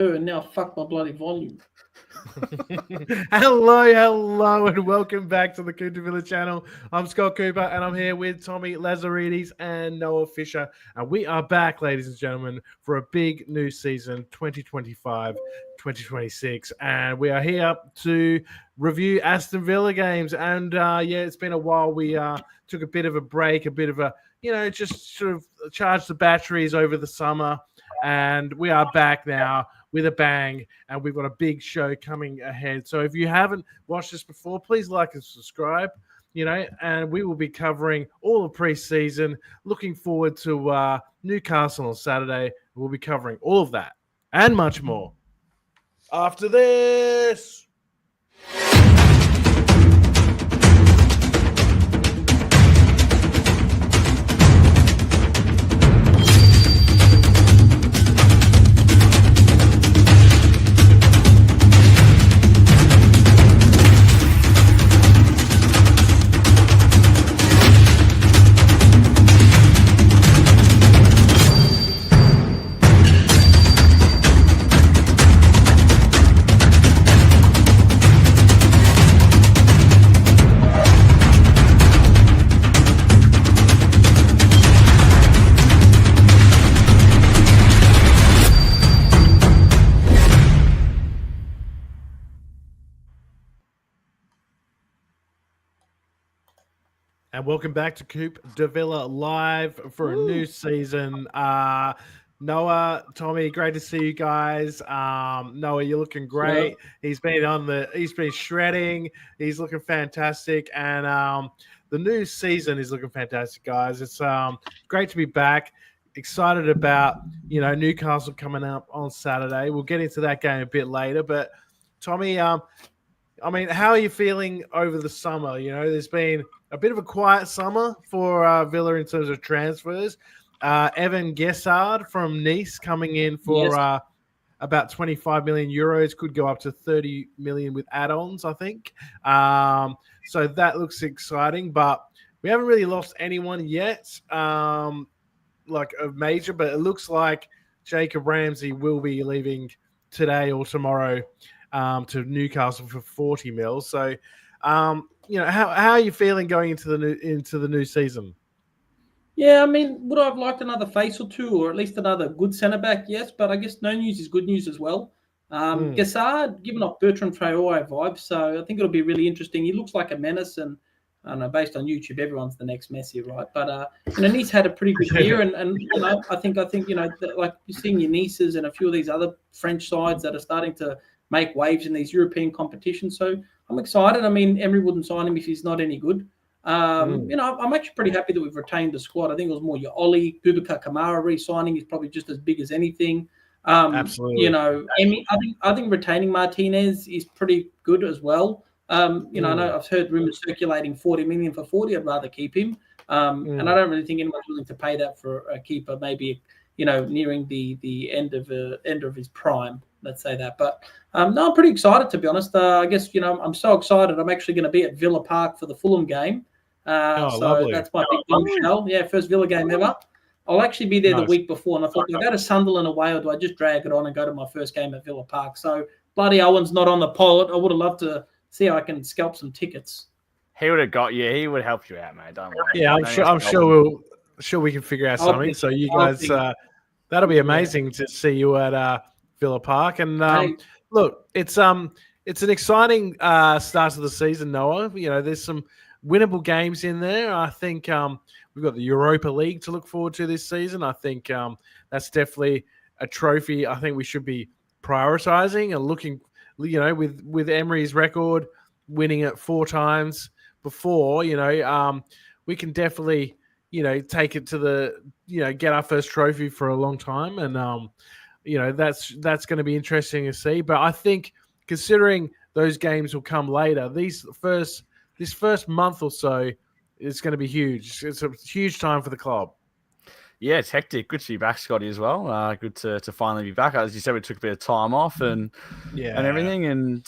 And now fuck my bloody volume. Hello, and welcome back to the COOP VILLA channel. I'm Scott Cooper, and I'm here with Tommy Lazarides and Noah Fisher. And we are back, ladies and gentlemen, for a big new season, 2025-2026. And we are here to review Aston Villa games. And it's been a while. We took a bit of a break, a bit of a, just sort of charge the batteries over the summer. And we are back now with a bang, and we've got a big show coming ahead. So if you haven't watched this before, please like and subscribe, and we will be covering all the preseason. Looking forward to Newcastle on Saturday. We'll be covering all of that and much more after this. And welcome back to COOP Villa live for a new season. Noah, Tommy, great to see you guys. Noah, you're looking great. Yeah. He's been shredding. He's looking fantastic, and the new season is looking fantastic, guys. It's great to be back. Excited about Newcastle coming up on Saturday. We'll get into that game a bit later, but Tommy, how are you feeling over the summer? There's been a bit of a quiet summer for Villa in terms of transfers. Evan Gessard from Nice coming in for about 25 million euros, could go up to 30 million with add-ons, I think. So that looks exciting, but we haven't really lost anyone yet, like a major, but it looks like Jacob Ramsey will be leaving today or tomorrow to Newcastle for 40 mil. So, how are you feeling going into the new season? Yeah, would I have liked another face or two, or at least another good centre back? Yes, but I guess no news is good news as well. Gessard giving off Bertrand Traore vibes, so I think it'll be really interesting. He looks like a menace, and I don't know, based on YouTube, everyone's the next Messi, right? But Nice had a pretty good year, and I think like you're seeing your Nices and a few of these other French sides that are starting to make waves in these European competitions. So I'm excited. Emery wouldn't sign him if he's not any good. I'm actually pretty happy that we've retained the squad. I think it was more your Oli, Boubacar Kamara re-signing is probably just as big as anything. Absolutely. I think retaining Martinez is pretty good as well. I know I've heard rumors circulating 40 million for 40. I'd rather keep him. And I don't really think anyone's willing to pay that for a keeper, maybe, nearing the end of his prime. Let's say that. But no, I'm pretty excited, to be honest. I guess, I'm so excited. I'm actually going to be at Villa Park for the Fulham game. Lovely. That's my big bombshell. Yeah, first Villa game ever. I'll actually be there the week before, and I thought, do I go to Sunderland away, or do I just drag it on and go to my first game at Villa Park? So bloody Owen's not on the pod. I would have loved to see how I can scalp some tickets. He would have got you. He would help you out, mate. Don't worry. Yeah, I'm sure we can figure out something. So you guys, that'll be amazing to see you at Villa Park. And look, it's an exciting start to the season, Noah. There's some winnable games in there. I think we've got the Europa League to look forward to this season. I think that's definitely a trophy I think we should be prioritizing and looking, with Emery's record, winning it 4 times before, we can definitely, take it to the, get our first trophy for a long time. And, that's going to be interesting to see. But I think considering those games will come later, this first month or so is going to be huge. It's a huge time for the club. Yeah, it's hectic. Good to be back, Scotty, as well. Good to finally be back. As you said, we took a bit of time off and everything. And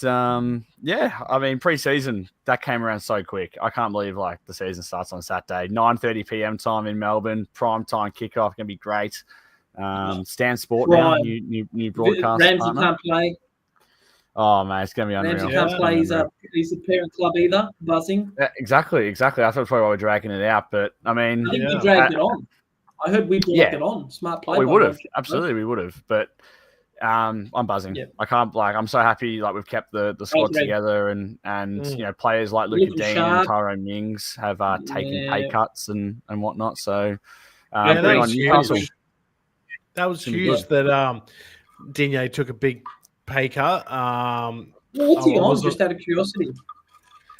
pre-season, that came around so quick. I can't believe the season starts on Saturday, 9:30 p.m. time in Melbourne, prime time kickoff. Going to be great. Stan Sport now, Right. new broadcast Ramsey partner. can't play. Oh man, it's gonna be unreal. Ramsey can't play. He's a parent club either. Buzzing. Yeah, exactly. That's probably why we're dragging it out. But I mean, I think we dragged it on. I heard we dragged it on. Smart play. We would have. Absolutely, we would have. But I'm buzzing. Yep. I can't I'm so happy we've kept the squad together and players like Luca Dean and Tyrone Mings have taken pay cuts and whatnot. So that was huge. That was huge that Digne took a big pay cut. What's he on? Just out of curiosity.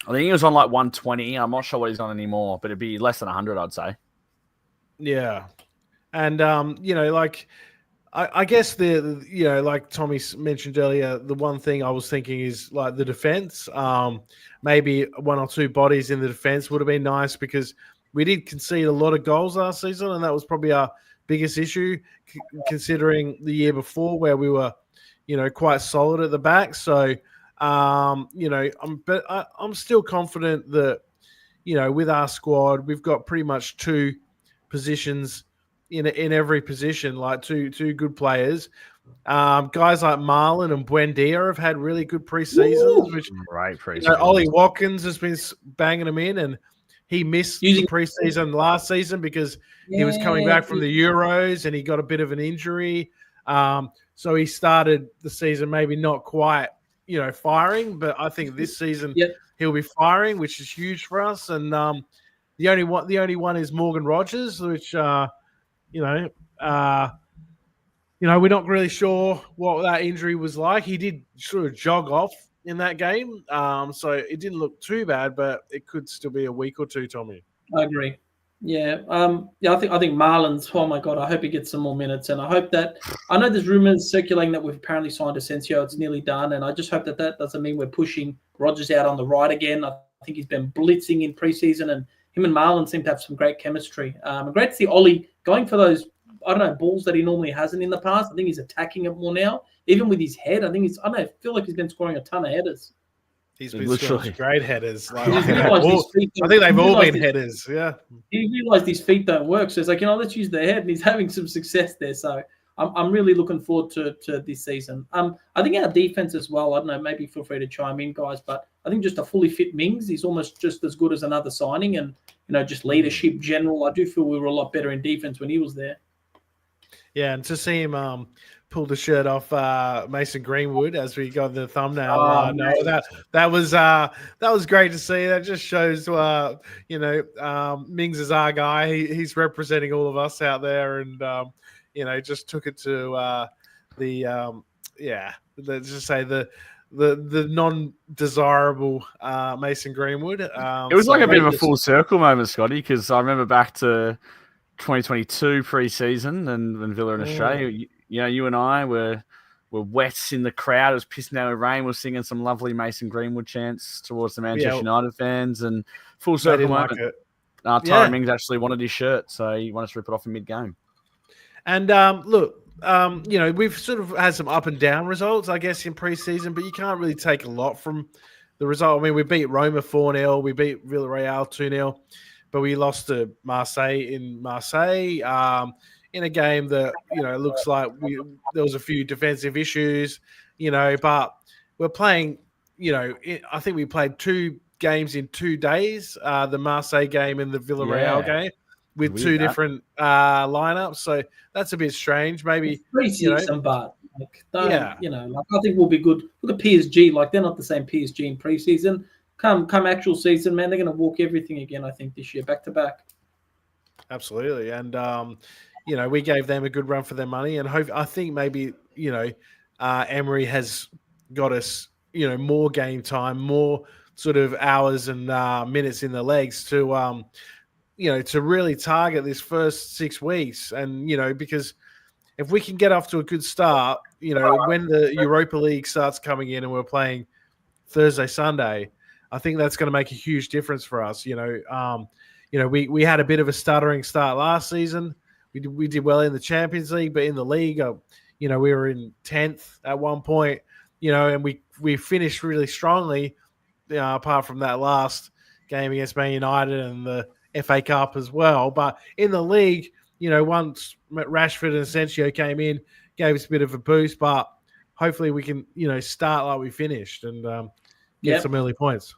I think he was on like 120. I'm not sure what he's on anymore, but it'd be less than 100, I'd say. Yeah, and I guess like Tommy mentioned earlier, the one thing I was thinking is like the defense. Maybe one or two bodies in the defense would have been nice because we did concede a lot of goals last season, and that was probably our biggest issue, considering the year before where we were, quite solid at the back. So, I'm still confident that, with our squad, we've got pretty much two positions in every position, like two good players. Guys like Marlon and Buendia have had really good pre-seasons, which right pre-season. Ollie Watkins has been banging them in, and he missed the pre-season last season because he was coming back from the Euros and he got a bit of an injury. So he started the season maybe not quite, firing, but I think this season he'll be firing, which is huge for us. And the only one is Morgan Rogers, which we're not really sure what that injury was like. He did sort of jog off in that game, so it didn't look too bad, but it could still be a week or two, Tommy. I agree. Yeah, I think Marlon's. Oh my God, I hope he gets some more minutes, and I hope that. I know there's rumors circulating that we've apparently signed Asensio. It's nearly done, and I just hope that doesn't mean we're pushing Rogers out on the right again. I think he's been blitzing in preseason, and him and Marlon seem to have some great chemistry. Great to see Ollie going for those, balls that he normally hasn't in the past. I think he's attacking it more now, even with his head. I feel like he's been scoring a ton of headers. He's been scoring great headers. I think they've all been headers. Yeah. He realized his feet don't work, so it's like, let's use the head, and he's having some success there. So I'm really looking forward to this season. I think our defense as well. I don't know. Maybe feel free to chime in, guys. But I think just a fully fit Mings is almost just as good as another signing, and just leadership general. I do feel we were a lot better in defense when he was there. Yeah, and to see him pull the shirt off Mason Greenwood as we got the thumbnail. That was great to see. That just shows, Mings is our guy. He's representing all of us out there, and just took it to let's just say the non-desirable Mason Greenwood. It was like a bit of a full circle moment, Scotty, because I remember back to 2022 pre-season and when Villa in Australia, you and I were wet in the crowd. It was pissing down with rain. We were singing some lovely Mason Greenwood chants towards the Manchester United fans, and full circle moment. Tyrone Mings actually wanted his shirt, so he wanted to rip it off in mid-game. And look, we've sort of had some up and down results, I guess, in pre-season, but you can't really take a lot from the result. I mean, we beat Roma 4-0, we beat Villarreal 2-0. But we lost to Marseille in Marseille in a game that, looks like there was a few defensive issues, but we're playing, I think we played 2 games in 2 days, the Marseille game and the Villarreal game with 2 different lineups. So that's a bit strange. Maybe preseason, but I think we'll be good. Look at PSG, they're not the same PSG in preseason. Come actual season, man, they're going to walk everything again, I think, this year, back to back. Absolutely. And, we gave them a good run for their money. And I think maybe, Emery has got us, more game time, more sort of hours and minutes in the legs to, to really target this first 6 weeks. And, because if we can get off to a good start, when the Europa League starts coming in and we're playing Thursday, Sunday, I think that's going to make a huge difference for us. We had a bit of a stuttering start last season. We did well in the Champions League, but in the league, we were in 10th at one point, and we finished really strongly, apart from that last game against Man United and the FA Cup as well. But in the league, once Rashford and Asensio came in, gave us a bit of a boost, but hopefully we can, start like we finished and get some early points.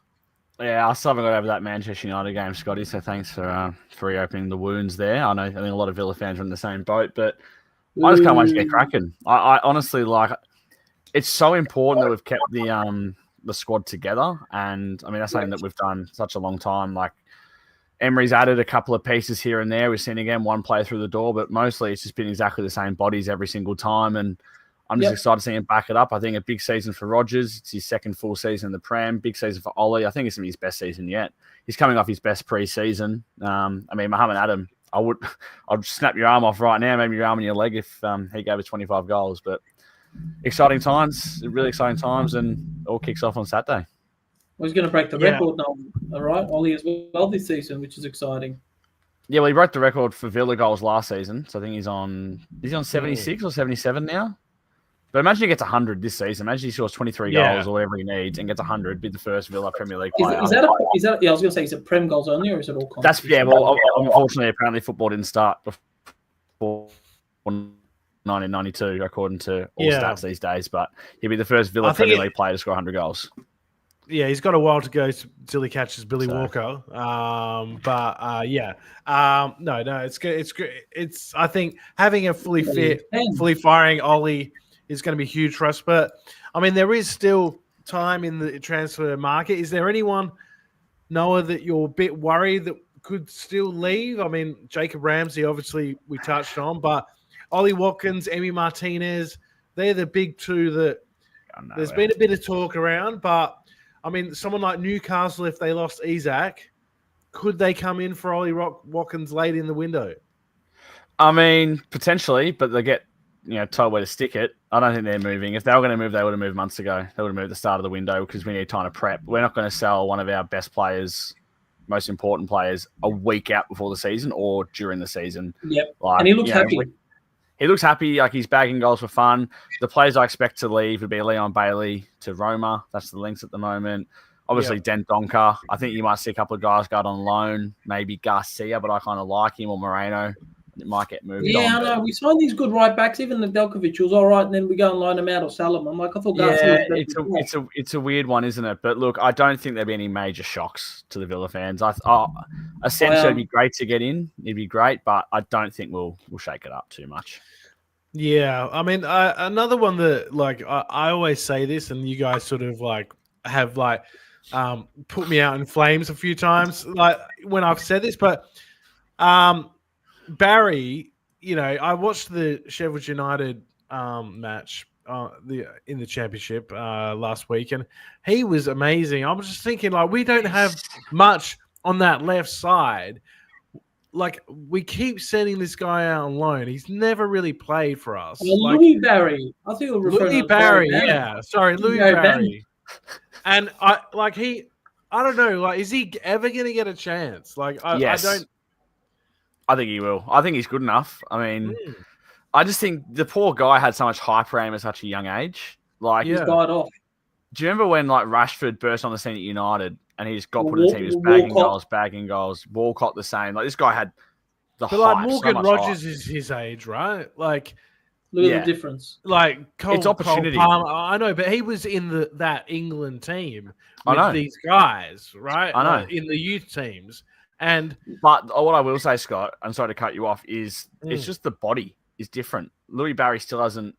Yeah, I still haven't got over that Manchester United game, Scotty. So thanks for reopening the wounds there. I think a lot of Villa fans are in the same boat, but I just can't wait to get cracking. I honestly it's so important that we've kept the squad together, and I mean that's something that we've done such a long time. Like Emery's added a couple of pieces here and there. We've seen again one player through the door, but mostly it's just been exactly the same bodies every single time, and I'm just excited to see him back it up. I think a big season for Rodgers. It's his second full season in the Prem. Big season for Ollie. I think it's going to be his best season yet. He's coming off his best pre-season. Mohamed Adam, I'd snap your arm off right now, maybe your arm and your leg if he gave us 25 goals. But exciting times, really exciting times, and it all kicks off on Saturday. Well, he's going to break the record now, all right, Ollie, as well this season, which is exciting. Yeah, well, he broke the record for Villa goals last season, so I think he's on 76 or 77 now. But imagine he gets 100 this season. Imagine he scores 23 goals or whatever he needs and gets 100, be the first Villa Premier League player. Is that? Yeah, I was going to say, is it Prem goals only or is it all competitions? Unfortunately, apparently football didn't start before 1992, according to all stats these days. But he'll be the first Villa Premier League player to score 100 goals. Yeah, he's got a while to go till he catches Billy Walker. It's good. It's I think having a fully fit, fully firing Ollie is going to be huge for us. But I mean, there is still time in the transfer market. Is there anyone, Noah, that you're a bit worried that could still leave? I mean, Jacob Ramsey, obviously we touched on, but Ollie Watkins, Emi Martinez, they're the big two that there's been a bit of talk around. But I mean, someone like Newcastle, if they lost Isak, could they come in for Ollie Watkins late in the window? I mean, potentially, but they get told where to stick it. I don't think they're moving. If they were going to move, they would have moved months ago. They would have moved at the start of the window because we need time to prep. We're not going to sell one of our best players, most important players, a week out before the season or during the season. Yep. And he looks happy. He looks happy. Like he's bagging goals for fun. The players I expect to leave would be Leon Bailey to Roma. That's the links at the moment. Obviously, Den Donker. I think you might see a couple of guys go on loan. Maybe Garcia, but I kind of like him, or Moreno. It might get moved on. Yeah, I know. We signed these good right backs. Even Nedeljkovic was all right, and then we go and loan him out or sell him. I'm like, I thought Garcia was it's a weird one, isn't it? But look, I don't think there'll be any major shocks to the Villa fans. Essentially, it'd be great to get in. It'd be great, but I don't think we'll shake it up too much. Yeah, I mean, another one that I always say this, and you guys sort of have put me out in flames a few times, when I've said this, but Barry, I watched the Sheffield United match in the championship last week, and he was amazing. I was just thinking, we don't have much on that left side. We keep sending this guy out on loan. He's never really played for us. Louis Barry. I think Louis Barry. Yeah, sorry, Louis Barry. And I don't know. Is he ever going to get a chance? Yes. I think he will. I think he's good enough. I mean, I just think the poor guy had so much hype around him at such a young age. He's died off. Do you remember when Rashford burst on the scene at United and he just got put in the team, he was bagging goals. Walcott the same. This guy had the hype. Morgan Rogers is his age, right? Look at the difference. It's opportunity. Cole Palmer, I know, but he was in that England team with these guys, right? I know. In the youth teams. But what I will say, Scott, I'm sorry to cut you off, is it's just the body is different. Louis Barry still hasn't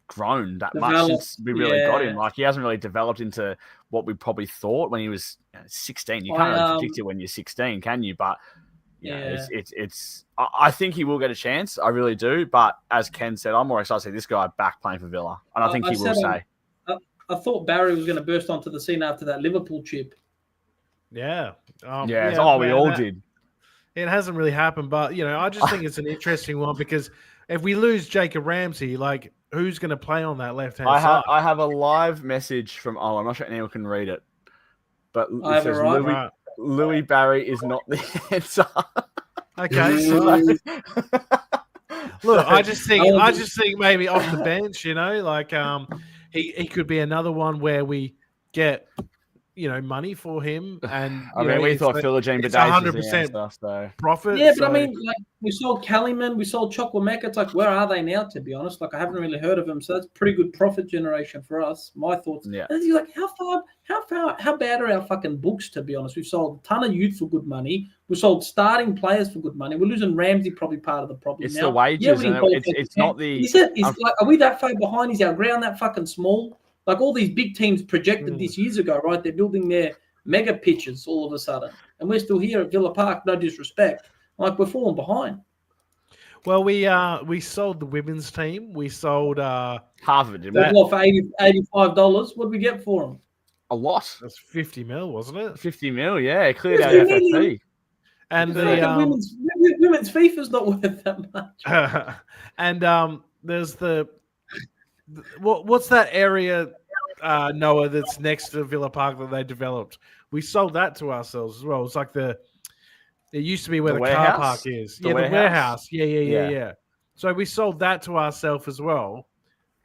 grown that much since we really got him. He hasn't really developed into what we probably thought when he was 16. You can't really predict it when you're 16, can you? But it's. I think he will get a chance. I really do. But as Ken said, I'm more excited to see this guy back playing for Villa, and I think he will stay. I thought Barry was going to burst onto the scene after that Liverpool chip. Yeah. We all did. It hasn't really happened, but I just think it's an interesting one because if we lose Jacob Ramsey, who's going to play on that left hand side? I have a live message from I'm not sure anyone can read it, but it says Louis Barry is not the answer. Okay. Look, I just think maybe off the bench, he could be another one where we get money for him. And I mean, we thought Philogene it's Bidace was the 100% answer, so profit. Yeah, but so, I mean, like we sold Calliman, we sold Chocolate. It's like, where are they now? To be honest, like I haven't really heard of them, so that's pretty good profit generation for us. My thoughts. Yeah. And you're like, how bad are our fucking books? To be honest, we've sold a ton of youth for good money. We sold starting players for good money. We're losing Ramsey, probably part of the problem. it's now. the wages, Yeah, we and didn't it's not the. Is like, are we that far behind? Is our ground that fucking small? Like all these big teams projected this years ago, right? They're building their mega pitches all of a sudden, and we're still here at Villa Park. No disrespect, like we're falling behind. Well, we sold the women's team. We sold half of it, didn't we? What, for $85? What did we get for them? A lot. That's 50 mil, wasn't it? 50 mil, yeah. It cleared out 50 FFP. million. And women's FIFA's not worth that much. And there's what's that area, Noah, that's next to Villa Park that they developed? We sold that to ourselves as well. It's like it used to be where the car park is. The warehouse. Yeah. So we sold that to ourselves as well,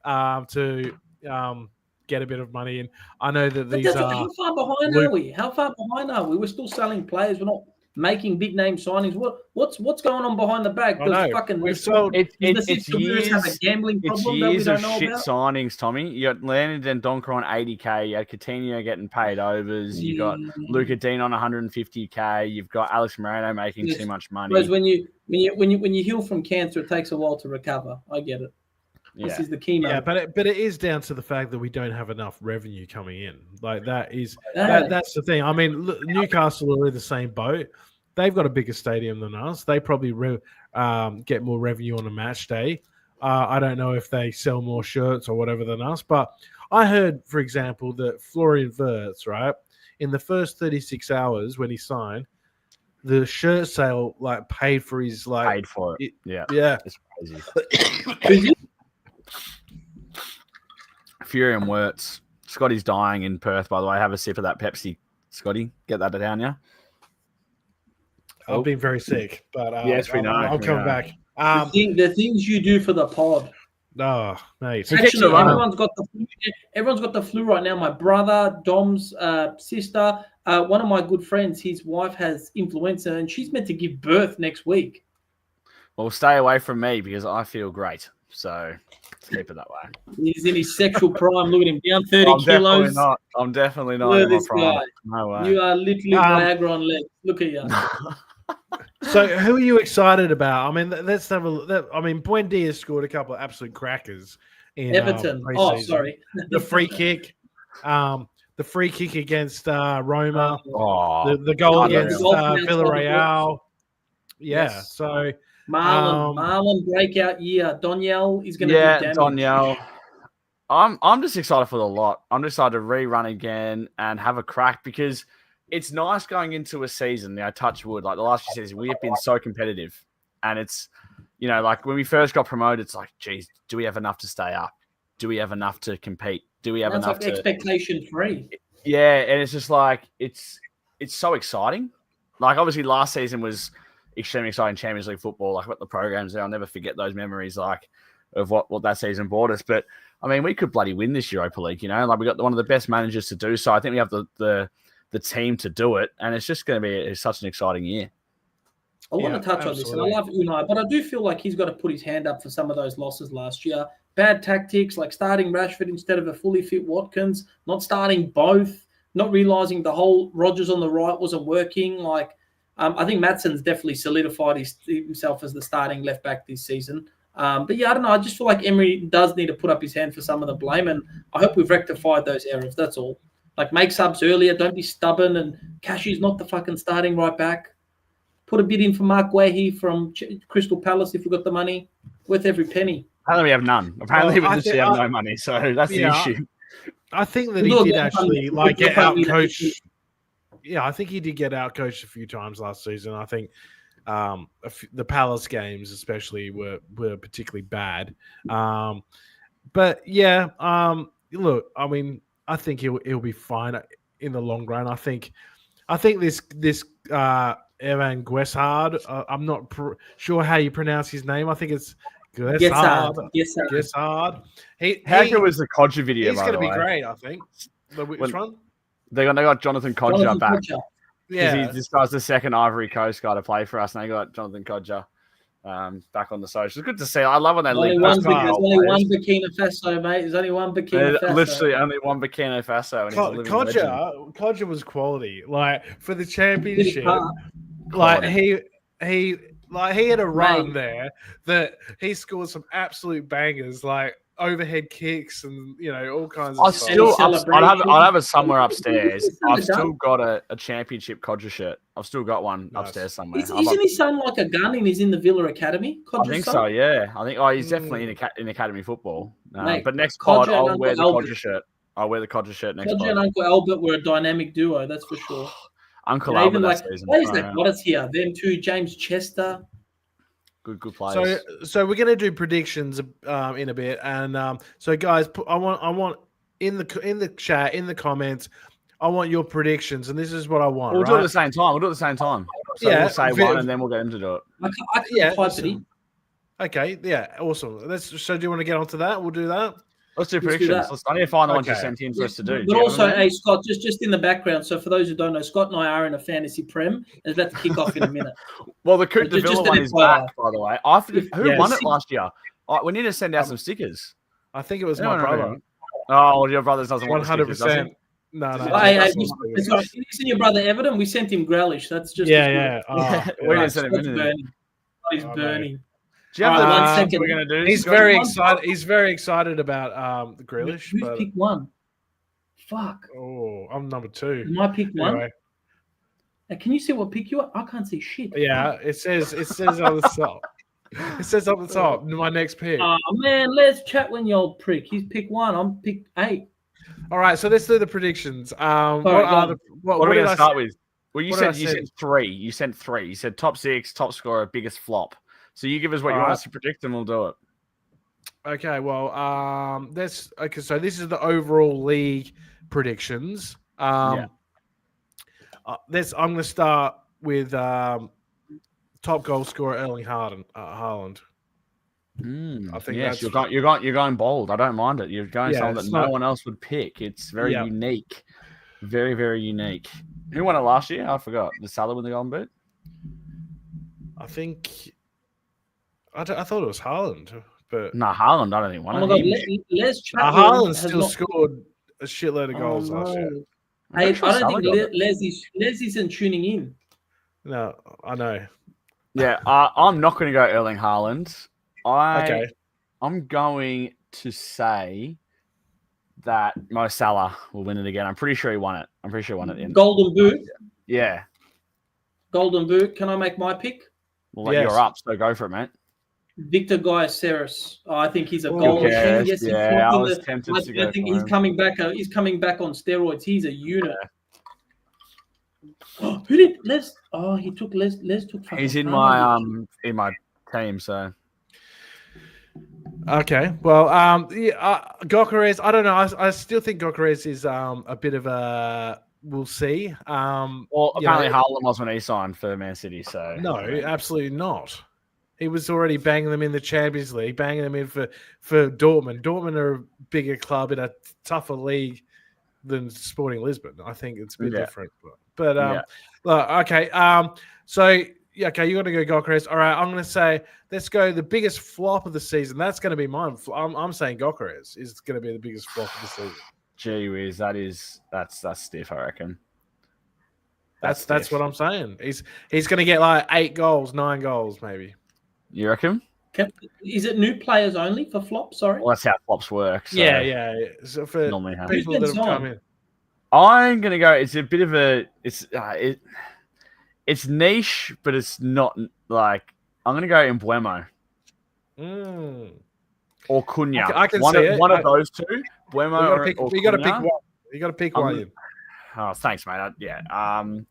to get a bit of money. And I know that these are. How far behind are we? How far behind are we? We're still selling players. We're not making big name signings. What's going on behind the back? We've sold. It's years. Have a gambling problem that we don't know shit about? signings, Tommy. You got Landon and Donker on 80k. You had Coutinho getting paid overs. You got Luca Dean on 150k. You've got Alex Moreno making too much money. Whereas when you heal from cancer, it takes a while to recover. I get it. This is the chemo. Yeah, but it is down to the fact that we don't have enough revenue coming in. Like that's the thing. I mean, look, Newcastle are in the same boat. They've got a bigger stadium than us. They probably get more revenue on a match day. I don't know if they sell more shirts or whatever than us, but I heard, for example, that Florian Wirtz, right, in the first 36 hours when he signed, the shirt sale paid for his paid for it. Yeah, it's crazy. Fury and Wirtz. Scotty's dying in Perth, by the way. Have a sip of that Pepsi, Scotty. Get that down, yeah? I've been very sick, but yes, we know. I'll come back. The things you do for the pod. Oh, mate. Actually, everyone's got the flu right now. My brother, Dom's sister, one of my good friends, his wife has influenza, and she's meant to give birth next week. Well, stay away from me because I feel great. So keep it that way. He's in his sexual prime. Look at him, down 30 kilos. I'm definitely not. Look in at this my prime. guy. No way. You are literally Viagra on legs. Look at you. So, who are you excited about? I mean, let's have a look. I mean, Buendia scored a couple of absolute crackers in Everton. Sorry. The free kick. The free kick against Roma. The goal against Villarreal. Yeah. Yes. So Marlon breakout year. Doniel is going to do damage. Doniel. I'm just excited for the lot. I'm just excited to rerun again and have a crack because it's nice going into a season. Touch wood, like the last few seasons, we have been so competitive, and it's like when we first got promoted, it's like, geez, do we have enough to stay up? Do we have enough to compete? Do we have enough to expectation free? Yeah, and it's just like it's so exciting. Like obviously last season was extremely exciting Champions League football. Like what the programs there, I'll never forget those memories. Like of what that season brought us. But I mean, we could bloody win this Europa League. Like we got one of the best managers to do so. I think we have the team to do it, and it's just going to be such an exciting year. I want to touch on this, and I love Unai, but I do feel like he's got to put his hand up for some of those losses last year. Bad tactics, like starting Rashford instead of a fully fit Watkins, not starting both, not realising the whole Rodgers on the right wasn't working. Like, I think Madson's definitely solidified himself as the starting left back this season. But yeah, I don't know. I just feel like Emery does need to put up his hand for some of the blame, and I hope we've rectified those errors. That's all. Like, make subs earlier. Don't be stubborn. And Cashy's not the fucking starting right back. Put a bid in for Mark Wahi from Crystal Palace if we've got the money. Worth every penny. Apparently we have none. Apparently we just have no money. So that's the issue. I think that he did actually get out-coached. Yeah, I think he did get out-coached a few times last season. I think the Palace games especially were particularly bad. But yeah, look, I mean, I think he'll be fine in the long run. I think this Evan Guessard, I'm not sure how you pronounce his name. I think it's Guessard. How good was the Codger video? He's going to be great, I think. Which one? They got Jonathan Codger Jonathan back. Codger. Yeah. This guy's the second Ivory Coast guy to play for us, and they got Jonathan Codger back on the socials. Good to see. I love when they link There's up. only one Burkina Faso, mate. There's only one Burkina Faso. Literally only one Burkina Faso, and he's a living legend. Codger was quality. Like for the championship, Quality. he had a run there that he scored some absolute bangers, like overhead kicks and all kinds of stuff. I'd have it somewhere upstairs. I've still got a championship Codger shirt. I've still got one upstairs somewhere. Isn't his son like a gun and he's in the Villa Academy? Codger's I think son? So, yeah. I think he's definitely in academy football. Mate, but next pod, I'll wear the Codger shirt. I'll wear the Codger shirt next pod. Codger and Uncle Albert were a dynamic duo, that's for sure. Uncle Albert that season. Why is that got us here? Them two, James Chester. Good players. So we're going to do predictions in a bit, and so guys, I want in the chat, in the comments, I want your predictions, and this is what I want. We'll do it at the same time. So we'll say one, and then we'll get him to do it. I can Okay, yeah, awesome. So do you want to get onto that? We'll do that. Let's do predictions. I need to find the ones you sent in for us to do. But also, hey, Scott, just in the background. So for those who don't know, Scott and I are in a fantasy prem, and it's about to kick off in a minute. Well, the COOP Villa one is back, by the way. Who won it last year? We need to send out some stickers. I think it was my brother. Oh, your brother doesn't want 100%. No. Hey, it's in your brother Everton. We sent him Grealish. That's just we didn't send him anything. He's burning. Do you have 1 second? We're going to do. He's very excited. He's very excited about the Grealish. Who's pick one? Fuck. Oh, I'm number 2. Am I pick one? Anyway. Can you see what pick you are? I can't see shit. Yeah, it says on the top. It says up the top. My next pick. Oh man, let's chat when you old prick. He's pick 1. I'm pick 8. All right, so let's do the predictions. What are we going to start with? Well, you said 3. You sent 3. You said top 6, top scorer, biggest flop. So you give us what you want us to predict, and we'll do it. Okay. Well, So this is the overall league predictions. I'm going to start with top goal scorer Erling Haaland. I think you're going bold. I don't mind it. You're going something that no one else would pick. It's very unique, very very unique. Who won it last year? I forgot. Did Salah win the Golden Boot? I think. I thought it was Haaland, but Haaland. I don't think won it. Haaland still scored a shitload of goals last year. I don't think Les isn't tuning in. No, I know. Yeah, I'm not going to go Erling Haaland. I'm going to say that Mo Salah will win it again. I'm pretty sure he won it. I'm pretty sure he won it at the end. Golden Boot. Yeah. Golden Boot. Can I make my pick? Well, you're up, so go for it, mate. Victor Gyokeres. I think he's a goal machine. Yes, I was tempted to go. I think he's coming back. He's coming back on steroids. He's a unit. Yeah. Who did Les? Oh, he took Les. Les took. He's in my team. So. Okay. Well, Gyokeres. I don't know. I still think Gyokeres is a bit of a. We'll see. Well, apparently Haaland was when he signed for Man City. So no, absolutely not. He was already banging them in the Champions League, banging them in for Dortmund. Dortmund are a bigger club in a tougher league than Sporting Lisbon. I think it's a bit different. But okay. You're going to go Gyokeres. All right, I'm going to say let's go the biggest flop of the season. That's going to be mine. I'm saying Gyokeres is going to be the biggest flop of the season. Gee whiz, that's stiff, I reckon. That's what I'm saying. He's going to get like 8 goals, 9 goals, maybe. You reckon? Is it new players only for flops? Sorry. Well, that's how flops work. So yeah. So for people that have come in, I'm gonna go. It's a bit of a. It's niche, but it's not like. I'm gonna go Embuemo. Or Cunha. I can see it. One of those two. Embuemo you got to pick one. You got to pick one. Oh, thanks, mate. I'm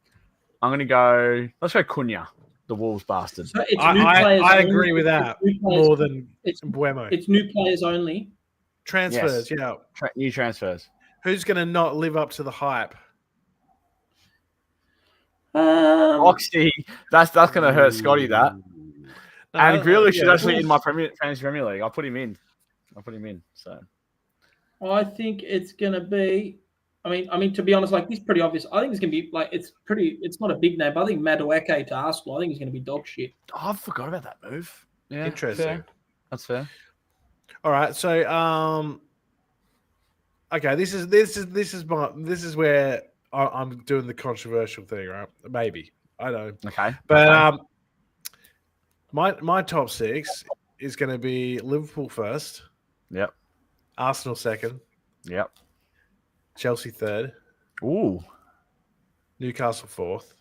gonna go. Let's go Cunha. The Wolves bastard. So I agree with that more than Embuemo. It's new players only. Transfers, new transfers. Who's going to not live up to the hype? Oxy. That's going to hurt Scotty, that. And Grealish is actually in my fantasy Premier League. I'll put him in. So. I think it's going to be... I mean, to be honest, like, this is pretty obvious. I think it's gonna be like it's not a big name, but I think Madueke to Arsenal. I think he's gonna be dog shit. Oh, I forgot about that move. Yeah, Interesting. fair. That's fair. All right, so okay, this is where I'm doing the controversial thing, right? Maybe I don't know. Okay, but my top 6 is going to be Liverpool first. Yep. Arsenal second. Yep. Chelsea third. Ooh. Newcastle fourth.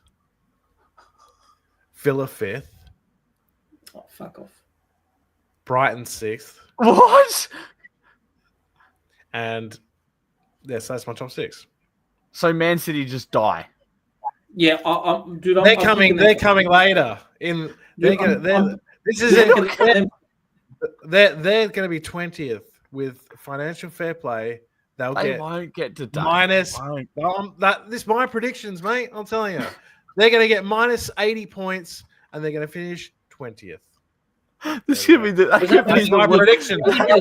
Villa fifth. Oh, fuck off. Brighton sixth. What? And yes, that's my top 6. So Man City just die. Yeah, dude. They're coming later. They're going to be 20th with financial fair play. They won't get deducted. Minus. This is my predictions, mate. I'm telling you, they're going to get minus 80 points, and they're going to finish 20th. This could be that's my prediction. That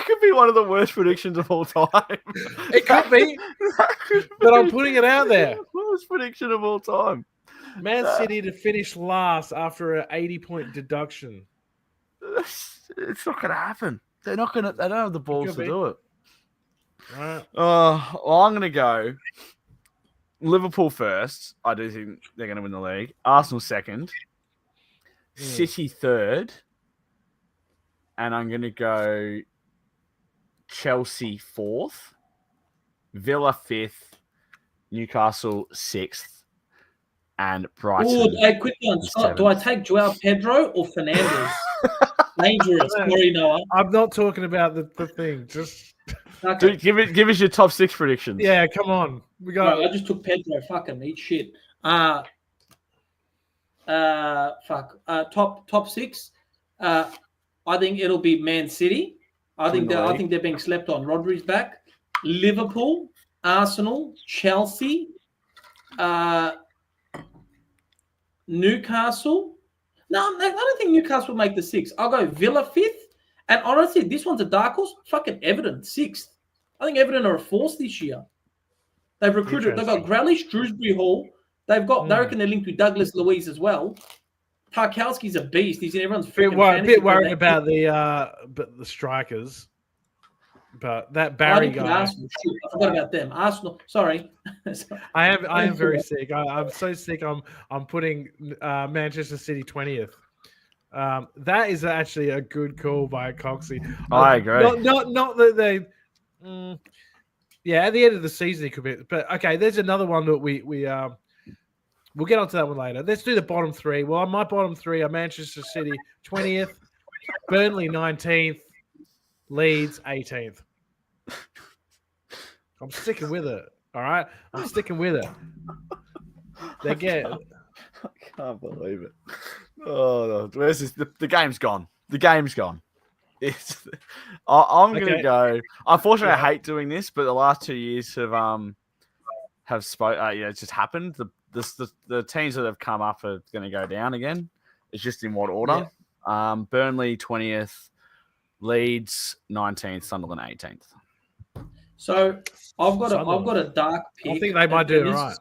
could be one of the worst predictions of all time. It could be, but I'm putting it out there. Worst prediction of all time. Man City to finish last after an 80-point deduction. It's not going to happen. They don't have the balls to do it. Right. Well, I'm going to go Liverpool first. I do think they're going to win the league. Arsenal second. City third. And I'm going to go Chelsea fourth. Villa fifth. Newcastle sixth. And Brighton. Oh, hey, quick one, Scott. Do I take Joao Pedro or Fernandes? Dangerous. Sorry, Noah. I'm not talking about the thing. Just okay. Dude, give us your top 6 predictions. Yeah, come on. We got. No, I just took Pedro. Fucking eat shit. Top 6. I think it'll be Man City. I think they're being slept on. Rodri's back. Liverpool, Arsenal, Chelsea, Newcastle. No, I don't think Newcastle will make the 6th. I'll go Villa 5th. And honestly, this one's a dark horse. Fucking Everton 6th. I think Everton are a force this year. They've recruited. They've got Grealish, Shrewsbury Hall. They've got. They reckon they're linked with Douglas Luiz as well. Tarkowski's a beast. He's in everyone's freaking. A bit worried about the strikers, but that Barry guy. Arsenal. Shoot, I forgot about them. Arsenal. Sorry. I am very sick. I'm so sick. I'm putting Manchester City 20th. That is actually a good call by Coxie. I agree. Not that they. Yeah, at the end of the season it could be. But okay, there's another one that we'll get onto that one later. Let's do the bottom 3. Well, my bottom 3 are Manchester City 20th, Burnley 19th, Leeds 18th. I'm sticking with it. All right, I'm sticking with it. They get. I can't believe it. Oh, no. Where's this? The game's gone. The game's gone. I'm going to go. Unfortunately, I hate doing this, but the last 2 years have it's just happened. The teams that have come up are going to go down again. It's just in what order? Yeah. Burnley 20th, Leeds 19th, Sunderland 18th. So I've got a dark pick. I think they might do it right.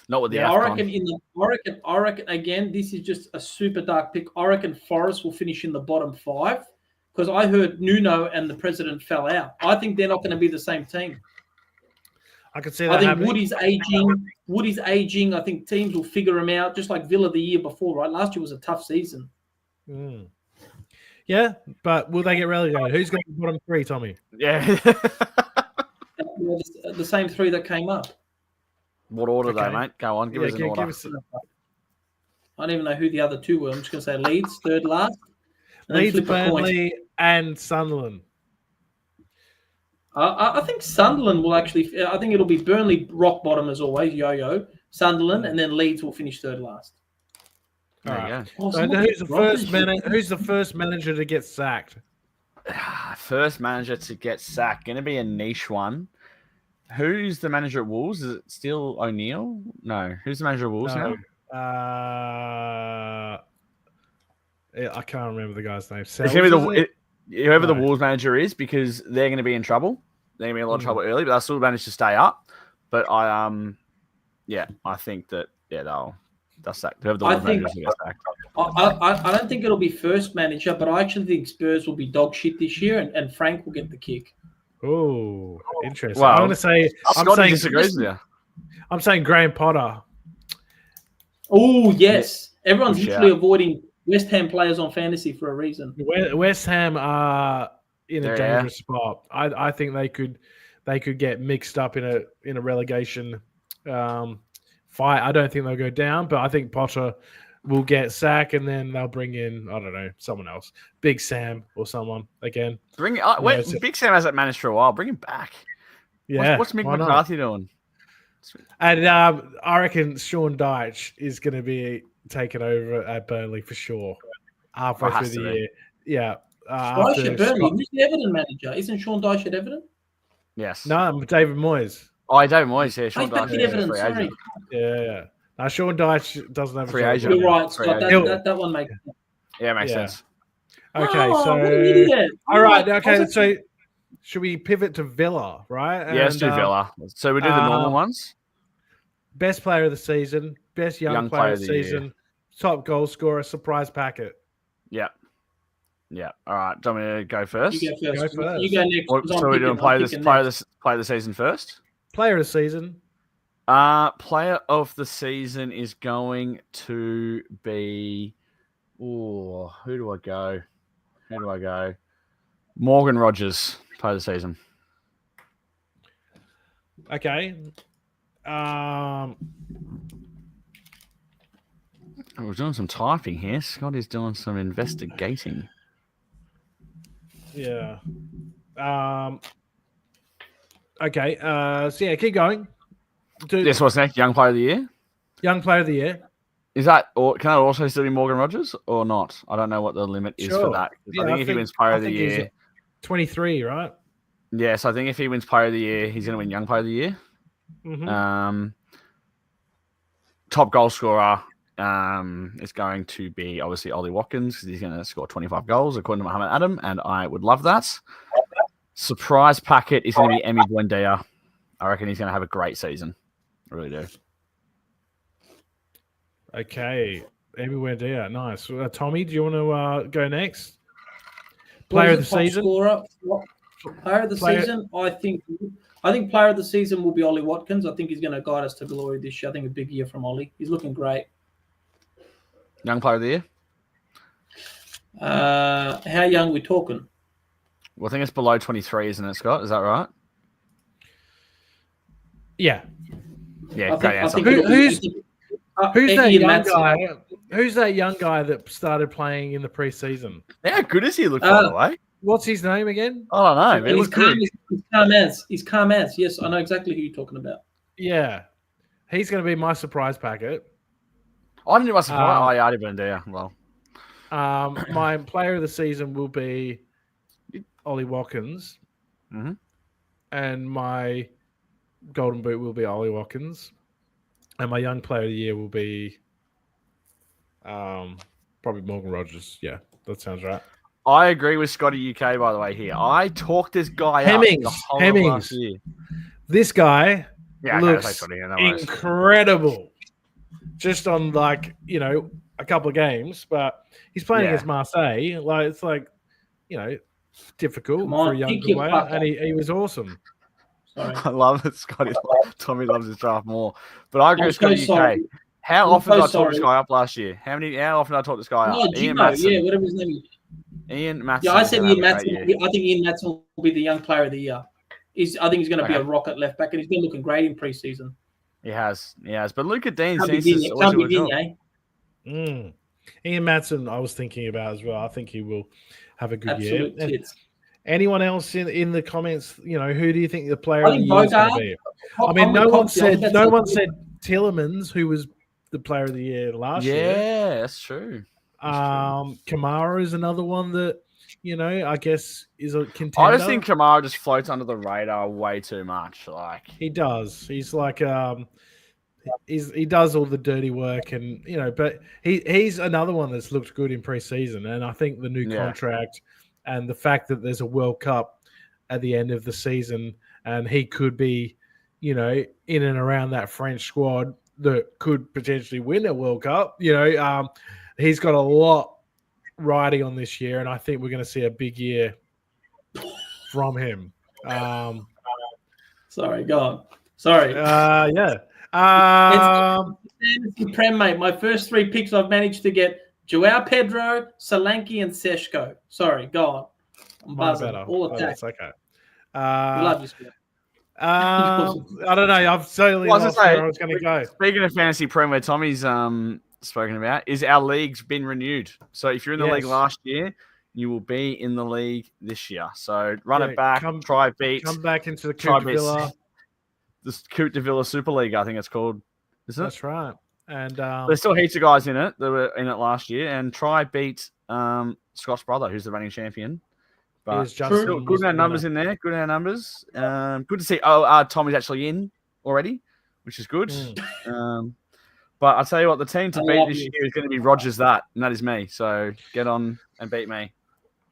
Not with the AFCON. I reckon again. This is just a super dark pick. I reckon Forest will finish in the bottom 5 because I heard Nuno and the president fell out. I think they're not going to be the same team. I could see that. I think Woody's aging. I think teams will figure him out, just like Villa the year before. Right, last year was a tough season. Yeah, but will they get relegated? Who's going to be bottom 3, Tommy? Yeah. The same 3 that came up. What order though, mate? Go on, give us an order. I don't even know who the other 2 were. I'm just going to say Leeds, 3rd last. Leeds, Burnley, and Sunderland. I think Sunderland will actually. I think it'll be Burnley rock bottom as always, yo-yo. Sunderland, and then Leeds will finish 3rd last. All right. So who's the first manager to get sacked? First manager to get sacked. Going to be a niche one. Who's the manager at Wolves? Is it still O'Neill? No. Who's the manager at Wolves now? I can't remember the guy's name. It's going to be whoever the Wolves manager is, because they're going to be in trouble. they're gonna be in a lot of trouble early, but they'll still manage to stay up. But I think that they'll sack. Whoever the Lord managers will get sacked. I don't think it'll be first manager, but I actually think Spurs will be dog shit this year, and Frank will get the kick. Oh, interesting. Well, I'm going to say. Scotty disagrees with you. I'm saying Graham Potter. Oh yes, everyone's Good literally shout. avoiding West Ham players on fantasy for a reason. West Ham are in a dangerous spot. I think they could get mixed up in a relegation fight. I don't think they'll go down, but I think Potter will get sacked, and then they'll bring in, I don't know, someone else, Big Sam or someone again. Big Sam hasn't managed for a while. Bring him back. Yeah, what's Mick McCarthy doing? And I reckon Sean Dyche is going to be taken over at Burnley for sure halfway through the year. Yeah. Dyche at Burnley. Who's the Everton manager? Isn't Sean Dyche at Everton? Yes. No, David Moyes. Oh, David Moyes. Yeah, Sean Dyche Dyche. Everton. Sorry. Yeah. Now Sean Dyche doesn't have Free a agent. You're right. Scott, that one makes sense. Yeah, makes sense. Okay, what an so idiot. all right. Okay, so should we pivot to Villa, right? Yeah, let's do Villa. So we do the normal ones. Best player of the season, best young player of the season, top goal scorer, surprise packet. Yep. Yeah. All right. Do you want me to go first? You go first. You go next. So we're doing player of the season first? Player of the season. Player of the season is going to be. Oh, who do I go? Morgan Rogers, player of the season. Okay. We're doing some typing here. Scotty's doing some investigating. Yeah. Okay. So yeah, keep going. This was next. Young player of the year. Young player of the year. Is that, or can that also still be Morgan Rogers or not? I don't know what the limit is for that. Yeah, I think if he wins player of the year, 23, right? Yes, I think if he wins player of the year, he's going to win young player of the year. Mm-hmm. Top goal scorer is going to be obviously Ollie Watkins because he's going to score 25 goals according to Mohamed Adam, and I would love that. Surprise packet is going to be Emi Buendia. I reckon he's going to have a great season. I really do. Okay, Emi Buendia, nice. Tommy, do you want to go next? Player of the season. Player of the season, I think player of the season will be Ollie Watkins. I think he's going to guide us to glory this year. I think a big year from Ollie. He's looking great. Young player of the year? How young are we talking? Well, I think it's below 23, isn't it, Scott? Is that right? Yeah. Yeah, great answer. Who's that young guy? Who's that young guy that started playing in the preseason? How good is he look, by the way? What's his name again? I don't know. He's calm as. He's calm as. Yes, I know exactly who you're talking about. Yeah. He's going to be my surprise packet. I didn't do my surprise. I already been there. Well, my player of the season will be Ollie Watkins. Mm-hmm. And my golden boot will be Ollie Watkins. And my young player of the year will be probably Morgan Rogers. Yeah, that sounds right. I agree with Scotty UK, by the way, here. I talked this guy Hemmings. up the whole of last year. This guy looks Scotty, incredible. Just on, a couple of games, but he's playing against Marseille. It's difficult for a young player, and he was awesome. Sorry. I love it, Scotty. Tommy loves his draft more. But I agree with Scotty UK. How often did I talk this guy up last year? How often did I talk this guy up? Ian Matson. Whatever his name is. Ian Matson. Yeah, I said Ian Matson. I think Ian Matson will be the young player of the year. I think he's going to be a rocket left back, and he's been looking great in preseason. He has. But Luca Dean seems to always do a job. Ian Matson, I was thinking about as well. I think he will have a good Absolute year. Tits. Anyone else in the comments? Who do you think the player of the year is going to be? I mean, no one said Tillemans, who was the player of the year last year. Yeah, that's true. Kamara is another one that I guess is a contender. I just think Kamara just floats under the radar way too much. He does. He's he does all the dirty work, and but he's another one that's looked good in preseason. And I think the new contract and the fact that there's a World Cup at the end of the season and he could be, in and around that French squad that could potentially win a World Cup. He's got a lot riding on this year, and I think we're going to see a big year from him. Sorry, go on. Sorry. Yeah. It's Prem, mate. My first 3 picks I've managed to get Joao Pedro, Solanke, and Seshko. Sorry, go on. I'm buzzing. All attack. It's okay. We love you, Split. I don't know. I've totally lost where I was going to go. Speaking of fantasy prem, where Tommy's spoken about, is our league's been renewed. So if you're in the league last year, you will be in the league this year. So run it back, try beat. Come back into the COOP Villa. The COOP Villa Super League, I think it's called. Isn't it? That's right. And there's still heaps of guys in it that were in it last year, and try beat Scott's brother, who's the reigning champion. But still good amount of numbers in there. Good amount of numbers. Good to see. Tommy's actually in already, which is good. But I'll tell you what, the team to beat this year is going to be Rogers, and that is me. So get on and beat me.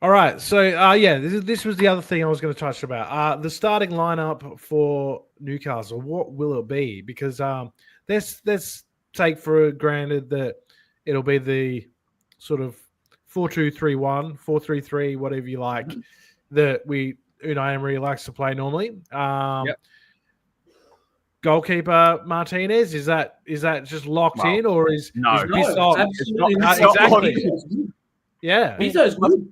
All right. So this was the other thing I was going to touch about. The starting lineup for Newcastle. What will it be? Because let's take for granted that it'll be the sort of 4-2-3-1, 4-3-3, whatever you like, that Unai Emery likes to play normally. Goalkeeper Martinez, is that just locked in, or is Bissot? Absolutely exactly. Yeah, Bissot's good.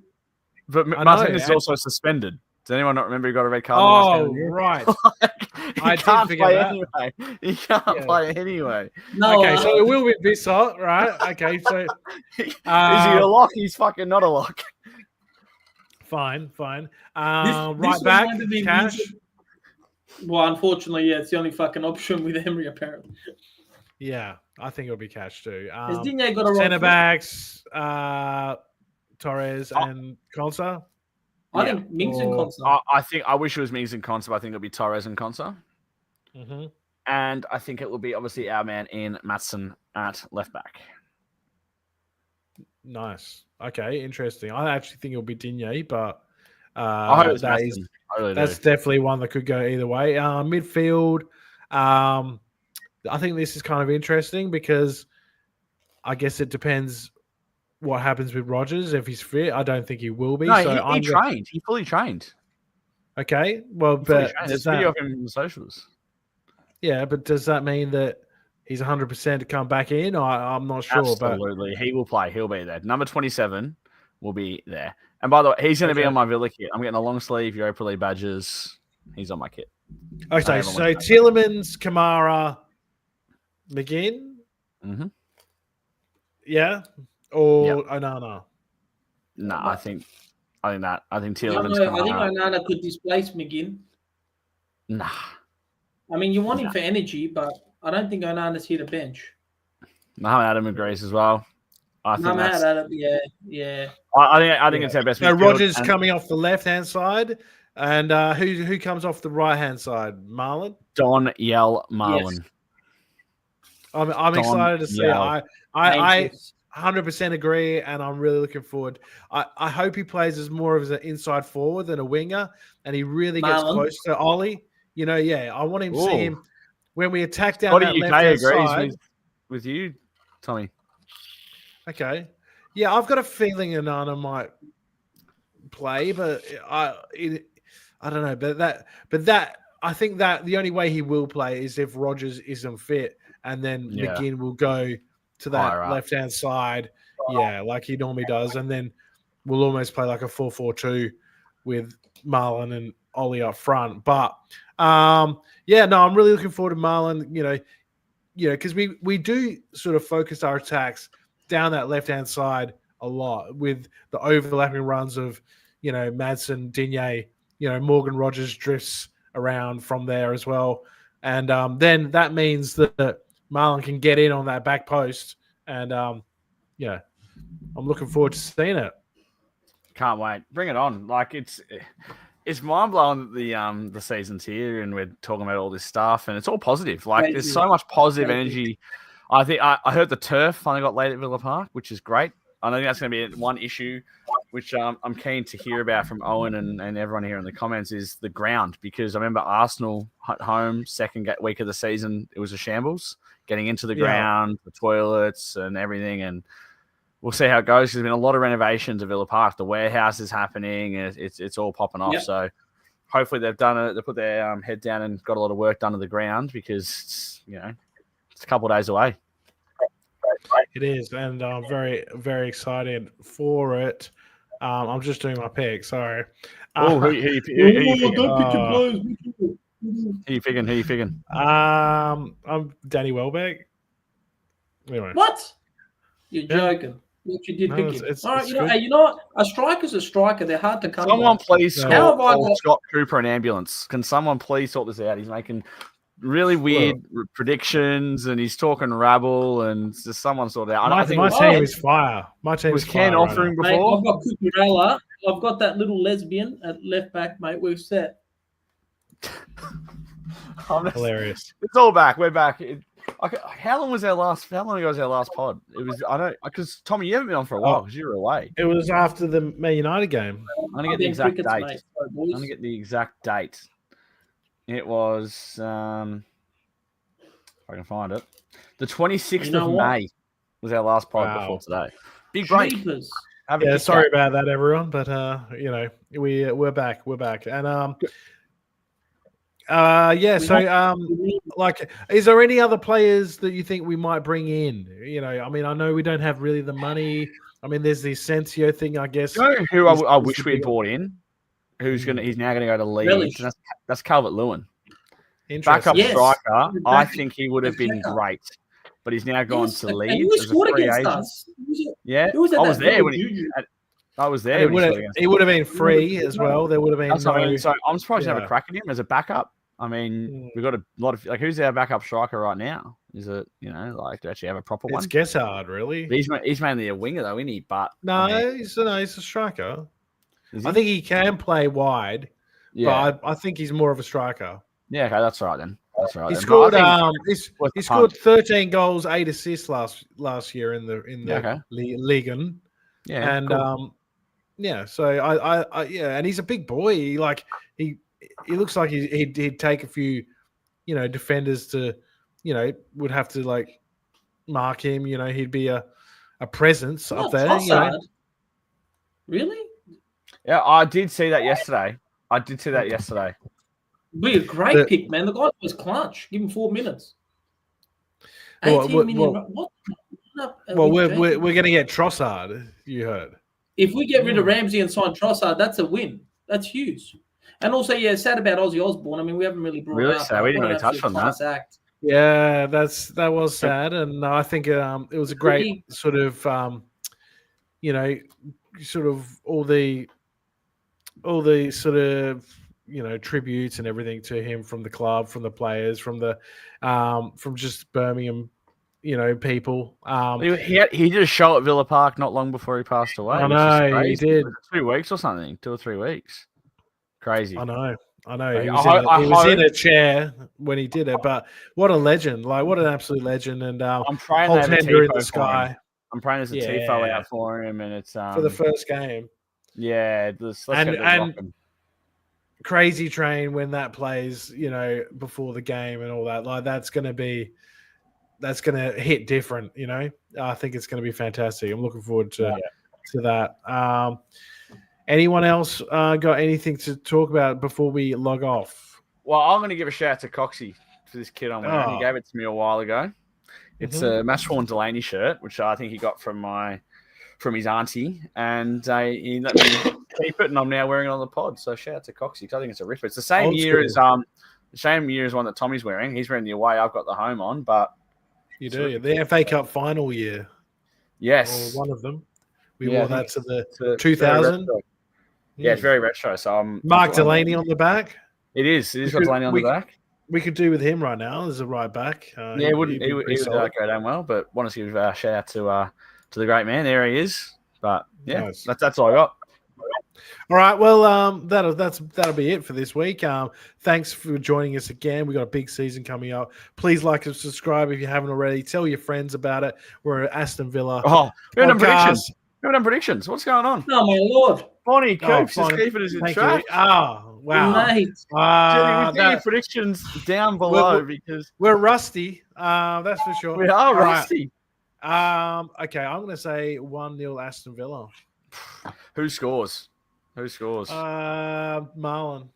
But Martinez is also suspended. Does anyone not remember he got a red card? Oh, right. He can't play anyway. He can't play anyway. No, okay, so it will be Bissot, right? Okay, so is he a lock? He's fucking not a lock. Fine. Right back, Cash. Well, unfortunately, it's the only fucking option with Emery, apparently. Yeah, I think it'll be Cash too. Has Digne got a centre backs, Torres and Konsa? I think Mings and Konsa. I wish it was Mings and Konsa, but I think it'll be Torres and Konsa. Mm-hmm. And I think it will be obviously our man in Maatsen at left back. Nice. Okay, interesting. I actually think it'll be Digne, but I hope that's definitely one that could go either way. Midfield, I think this is kind of interesting because I guess it depends what happens with Rogers if he's fit. I don't think he will be. No, he trained. He fully trained. Okay, well, but there's video of him in the socials. Yeah, but does that mean that he's 100% to come back in? I'm not sure. Absolutely, he will play. He'll be there. Number 27 will be there. And by the way, he's going to be on my Villa kit. I'm getting a long sleeve Europa League badges. He's on my kit. Okay, so Tielemans, Kamara, McGinn. Mm-hmm. Yeah. Or Onana? No, I think Tielemans. I think Onana could displace McGinn. Nah. I mean, you want him for energy, but I don't think Onana's here to bench. Mohamed Adam agrees as well. I think yeah. I think it's our best. So Rogers coming off the left-hand side, and who comes off the right-hand side? Marlon? Don Yell Marlon. Yes. I'm excited to see. I 100% agree, and I'm really looking forward. I hope he plays as more of an inside forward than a winger, and he really gets close to Ollie. I want him to see him when we attack down that left-hand side. With you, Tommy. Okay. Yeah, I've got a feeling Onana might play, but I don't know. But that I think that the only way he will play is if Rogers isn't fit, and then McGinn will go to that left-hand side, like he normally does, and then we'll almost play like a 4-4-2 with Marlon and Ollie up front. But I'm really looking forward to Marlon. Because we do sort of focus our attacks down that left-hand side a lot with the overlapping runs of, Madsen, Digne, Morgan Rogers drifts around from there as well. And then that means that Marlon can get in on that back post. And, I'm looking forward to seeing it. Can't wait. Bring it on. Like, it's mind-blowing that the season's here and we're talking about all this stuff and it's all positive. Like, there's so much positive energy. I think I heard the turf finally got laid at Villa Park, which is great. I think that's going to be one issue which I'm keen to hear about from Owen and everyone here in the comments, is the ground. Because I remember Arsenal at home, second week of the season, it was a shambles. Getting into the ground, the toilets and everything. And we'll see how it goes. There's been a lot of renovations at Villa Park. The warehouse is happening. And it's all popping off. Yep. So hopefully they've done it. They put their head down and got a lot of work done to the ground, because, it's a couple of days away. It is, and I'm very, very excited for it. I'm just doing my pick. Sorry. Who you picking? I'm Danny Welbeck. Anyway. What? You're joking. What you did No, pick him. it's All right, you know what? A striker's a striker. They're hard to come Someone by. please call Scott Cooper an ambulance. Can someone please sort this out? He's making really weird predictions, and he's talking rabble, and just someone sort it out. My team is fire. My team was is Ken fire offering right before. Mate, I've got Cucurella. I've got that little lesbian at left back, mate. We're set. Hilarious. It's all back. We're back. How long was our last? How long ago was our last pod? It was. I don't, because Tommy, you haven't been on for a while because you were away. It was after the Man United game. I'm gonna get the exact date. I'm gonna get the exact date. It was, if I can find it, the 26th of May was our last pod before today. Big break. Yeah, sorry about that, everyone. But we're back. We're back, and is there any other players that you think we might bring in? I know we don't have really the money. I mean, there's the Asensio thing, I guess. You know who I wish we had bought in? He's now gonna go to Leeds. And that's Calvert-Lewin. Backup striker. I think he would have been great, but he's now gone to Leeds as a free agent. Yeah, I was there when I was there. He would have been free as well. There would have been. So I'm surprised you have a crack at him as a backup. I mean, we've got a lot of who's our backup striker right now? Is it to actually have a proper one? It's Gessard, really. He's mainly a winger though, isn't he? But he's a striker. I think he can play wide, but I think he's more of a striker. Yeah, okay, that's right then. That's right. He scored. He scored 13 goals, 8 assists last year in the Liga. Yeah, and cool. So I and he's a big boy. He looks like he'd take a few, defenders to, would have to mark him. He'd be a presence up there. Really? Yeah, I did see that yesterday. Be a great pick, man. The guy was clutch. Give him 4 minutes. 18 million. What? Well, we're going to get Trossard. You heard. If we get rid of Ramsey and sign Trossard, that's a win. That's huge. And also, sad about Ozzy Osbourne. I mean, we haven't really brought it up. Sad. We didn't really touch on that. Act. Yeah, that was sad, and I think it was a great sort of, sort of all the sort of tributes and everything to him from the club, from the players, from just Birmingham, people. He did a show at Villa Park not long before he passed away. I know he did. 2 weeks or something, 2 or 3 weeks. Crazy. I know. He was in a chair when he did it, but what a legend! What an absolute legend! And I'm praying whole tender in the sky. I'm praying there's a tifo out for him, and it's for the first game. Yeah, and Crazy Train when that plays, before the game and all that. That's going to hit different. I think it's going to be fantastic. I'm looking forward to that. Anyone else got anything to talk about before we log off? Well, I'm going to give a shout out to Coxie for this kit I'm wearing. He gave it to me a while ago. It's a Matchworn Delaney shirt, which I think he got from his auntie, and he let me keep it, and I'm now wearing it on the pod. So shout out to Coxie because I think it's a ripper. It's the same year as one that Tommy's wearing. He's wearing the away. I've got the home on, but you do the FA Cup final year. Yes, or one of them. We wore that to the 2000. Yeah, it's very retro. So Mark Delaney on the back. It is got Delaney on the back. We could do with him right now as a right back. He would go down well, but want to give a shout out to the great man. There he is. But nice. that's all I got. All right, well, that'll be it for this week. Thanks for joining us again. We've got a big season coming up. Please like and subscribe if you haven't already. Tell your friends about it. We're at Aston Villa. Oh, we haven't done predictions. What's going on? Oh, my Lord. Bonnie Coops is Bonnie, keeping us in thank track. you. Oh, wow. Mate. Jenny, we need your predictions down below because we're rusty. That's for sure. we are rusty. Okay, I'm going to say 1-0 Aston Villa. Who scores? Marlon.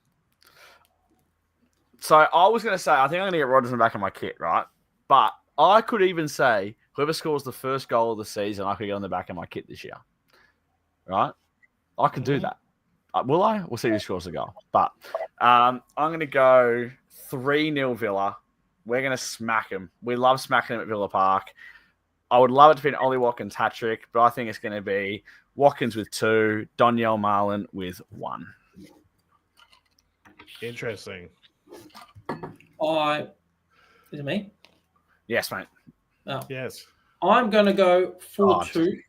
So I was going to say, I think I'm going to get Rodgers in the back of my kit, right? But I could even say whoever scores the first goal of the season, I could get on the back of my kit this year, right? I could do that. Will I? We'll see who scores the goal. But I'm going to go 3-0 Villa. We're going to smack them. We love smacking them at Villa Park. I would love it to be an Ollie Watkins hat-trick, but I think it's going to be Watkins with 2, Doniel Marlon with 1. Interesting. Is it me? Yes, mate. Oh. Yes. I'm going to go 4-2.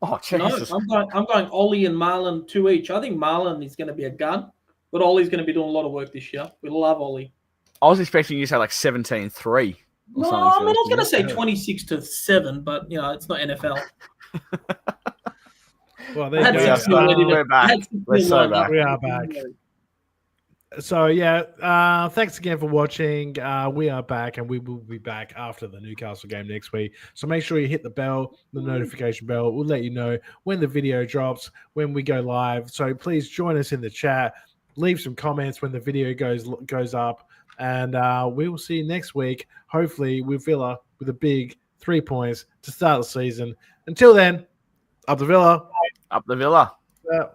Oh, Jesus. No, I'm going Ollie and Marlon 2 each. I think Marlon is going to be a gun, but Ollie's going to be doing a lot of work this year. We love Ollie. I was expecting you to say like 17-3. No, I mean, I was going to say 26-7, but, it's not NFL. Well, there you go. We're back. We're so back. We are back. So, yeah, thanks again for watching. We are back, and we will be back after the Newcastle game next week. So make sure you hit the bell, the notification bell. We'll let you know when the video drops, when we go live. So please join us in the chat. Leave some comments when the video goes up. And we will see you next week, hopefully with Villa with a big 3 points to start the season. Until then, up the Villa. Up the Villa. Yeah.